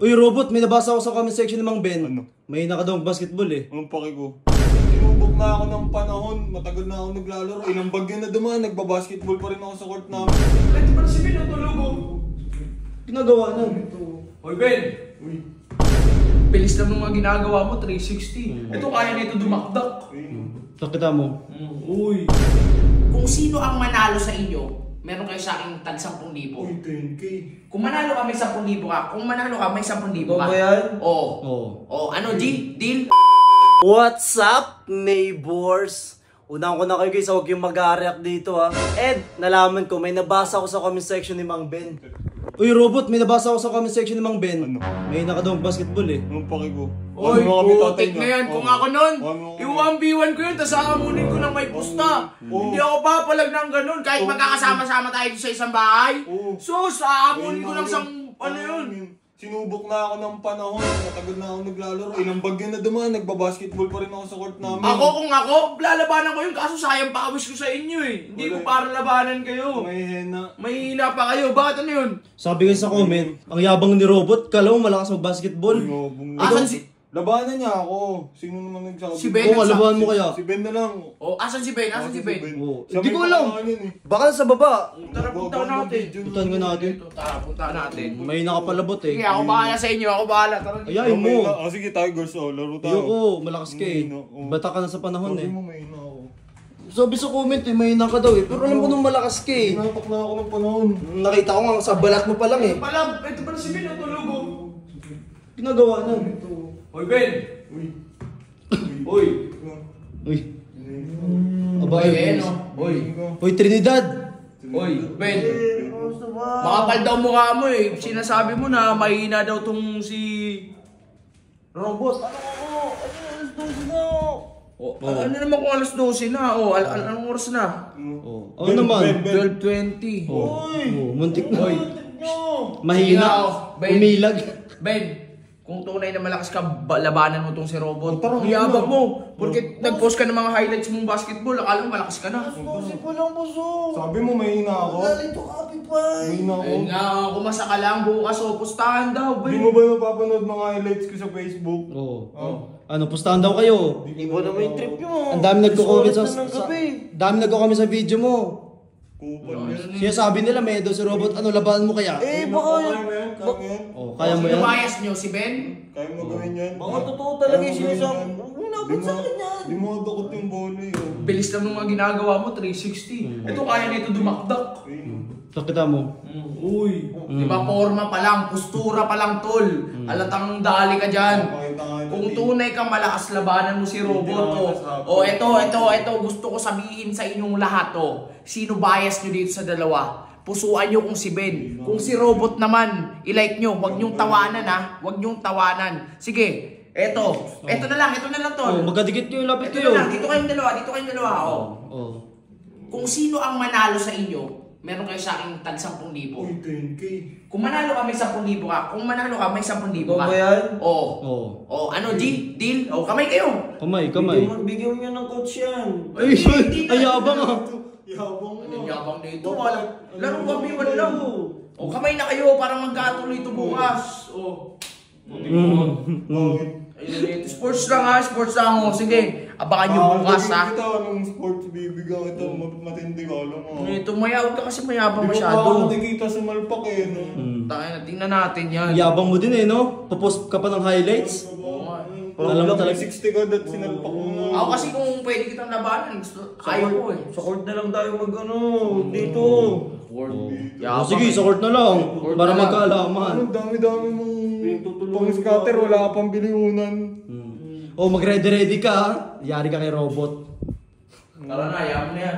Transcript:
Uy, Robot, may nabasa ako sa comment section ni Mang Ben. Ano? May nakadawang basketball eh. Anong paki ko? Sinubok na ako ng panahon, matagal na ako naglalaro. Ilang bagyo na dumaan, nagbabasketball pa rin ako sa court namin. Ito pala si Ben, natulog oh. Ginagawa na. Hoy Ben! Uy, Bilis lang ng mga ginagawa mo, 360. Ito kaya nito dumakdak. Nakita mo. Uy. Kung sino ang manalo sa inyo, meron kayo sa akin tag 10,000. uy, 10K. Kung manalo ka, may 10,000 ka. Kung manalo ka, may 10,000 ka. ba yan? Oo. Oo. Oh, ano G? Deal? What's up, neighbors? Unang ko na kayo guys, huwag yung mag-react dito ha. Ed, nalaman ko, may nabasa ako sa comment section ni Mang Ben. Uy, Robot, may nabasa ako sa comment section ni Mang Ben. Ano? May nakadawang basketball eh. Anong paki ko? Oy, kami putik na yan. Kung ako nun, Ano? i-1v1 ko yun, tapos aamunin ko ng may pusta. Hindi ako papalag ng ganun. Kahit magkakasama-sama tayo sa isang bahay. Sus, aamunin ko ng ano yun. Sinubok na ako ng panahon, matagal na ako naglalaro. Ilang bagyo na dumaan, nagbabasketball pa rin ako sa court namin. Kung ako, lalabanan ko yun. Kaso sayang pa awis ko sa inyo eh. Hindi ko para labanan kayo. May hena. May hina pa kayo. Bakit ano yun? Sabi guys sa comment, ang yabang ni Robot, kala mo malakas mag-basketball. Asan si... Labanan niya ako. Sino naman nagsabi? Si Ben. Oo, labanan mo kaya. Si Ben na lang. Oh, asan si Ben? Asan si Ben? Oo. Sabi Hindi ko alam. Baka sa baba. Tara, punta natin. Puntahan nga natin. Tara, punta natin. May nakapalabot eh. Sige, ako bahala sa inyo. Ako bahala. Tara. Ayayin mo. Sige, Tigers. Laro tayo. Ayoko, malakas ka eh. Bata ka na sa panahon eh. Sabi mo, may hina ako. Sabi sa comment eh, may hina ka daw eh. Pero alam ko nung malakas ka eh. Tinapak na ako ng panahon. Nakita ko nga sa balat mo pa lang eh. Ito pala si Ben. Natulog oh. Ginagawa na. Hoy Ben! Uy. Uy! Uy. Hoy, Abay. Hoy! Uy, Trinidad. Hoy, Ben! Makapal daw mukha mo eh. Sinasabi mo na mahina daw tong si... Robot. Ano naman kung alas 12 na? Anong oras na? Oh. Ano naman? 12:20. Muntik na. Sige Mahina. nga, Ben. Umilag. Ben, kung tunay na malakas ka, labanan mo tong si Robot. Hiyabang mo. Porque nag-post ka ng mga highlights mong basketball, akala mo malakas ka na. Sabi mo, may hina ako. May hina ako. Ayun nga, kumasa ka lang bukas o pustahan daw. Di Ben. mo ba napapanood mga highlights ko sa Facebook? Oo. Ano, pustahan daw kayo. Iba naman yung trip nyo. Ang dami nagko-comment sa... Ng gabi. Dami nagko-comment sa video mo. Kupal yan. Sinasabi nila may daw si Robot, ano, labanan mo kaya? Eh, Kaya baka mo yan? Kaya mo yan? Oh, kaya mo Sino yan? bias nyo? Si Ben? Kaya mo gawin yan? baka totoo talaga yung Kaya mo gawin sinasabi. yan? Huwag nabot sa akin yan. Di mo dakot yung volley. Bilis lang ng mga ginagawa mo, 360. Ito kaya nito dumakdak. Nakita mo. Uy, di ba forma pa lang, postura pa lang tol. Alatang dali ka dyan. Kung tunay kang malakas, labanan mo si Robot. Ito, gusto ko sabihin sa inyong lahat. Sino bias nyo dito sa dalawa? Pusuan nyo kung si Ben. Kung si Robot naman, ilike nyo. Huwag nyong tawanan ha. Huwag nyong tawanan. Sige, ito na lang tol. Oh, magkadikit nyo, lapit Ito kayo. na lang, dito kayong dalawa. Oh. Kung sino ang manalo sa inyo, meron kayo sa akin tag 10,000. Uy, 10K. Kung manalo ka, may 10,000 ka. Kung manalo ka, may 10,000 ka. ba yan? Oo. Oh. Ano, G? Deal? Kamay kayo. Kamay. Bigyan mo nyo ng coach yan. Ay, ayabang ah. Yabang mo. Anong yabang nito? Laro kami, wala lang. Kamay na kayo para magkatuloy ito bukas. Sports lang ha, sports lang. Sige, abangan nyo bukas ha. Kita anong sports bibigyan kita matindi ka alam mo. Tumayaw ka kasi mayabang Di mo pa masyado. ako nakikita sa malpak eh. No? Tingnan natin yan. Yabang mo din eh, no? Papost ka pa ng highlights. Alam mo talaga. 60 ka dat sinalpak mo na. Ako kasi kung pwede kitang labanan, ayaw ko eh. Sa court na lang tayo dito. Oh, sige, sa court na lang. Para magkaalaman. Ang dami-dami mong pang-scatter, wala ka pang biliunan. Oh, mag-ready ka ha. Yari ka kay Robot. Tara na, ayaw mo na yan.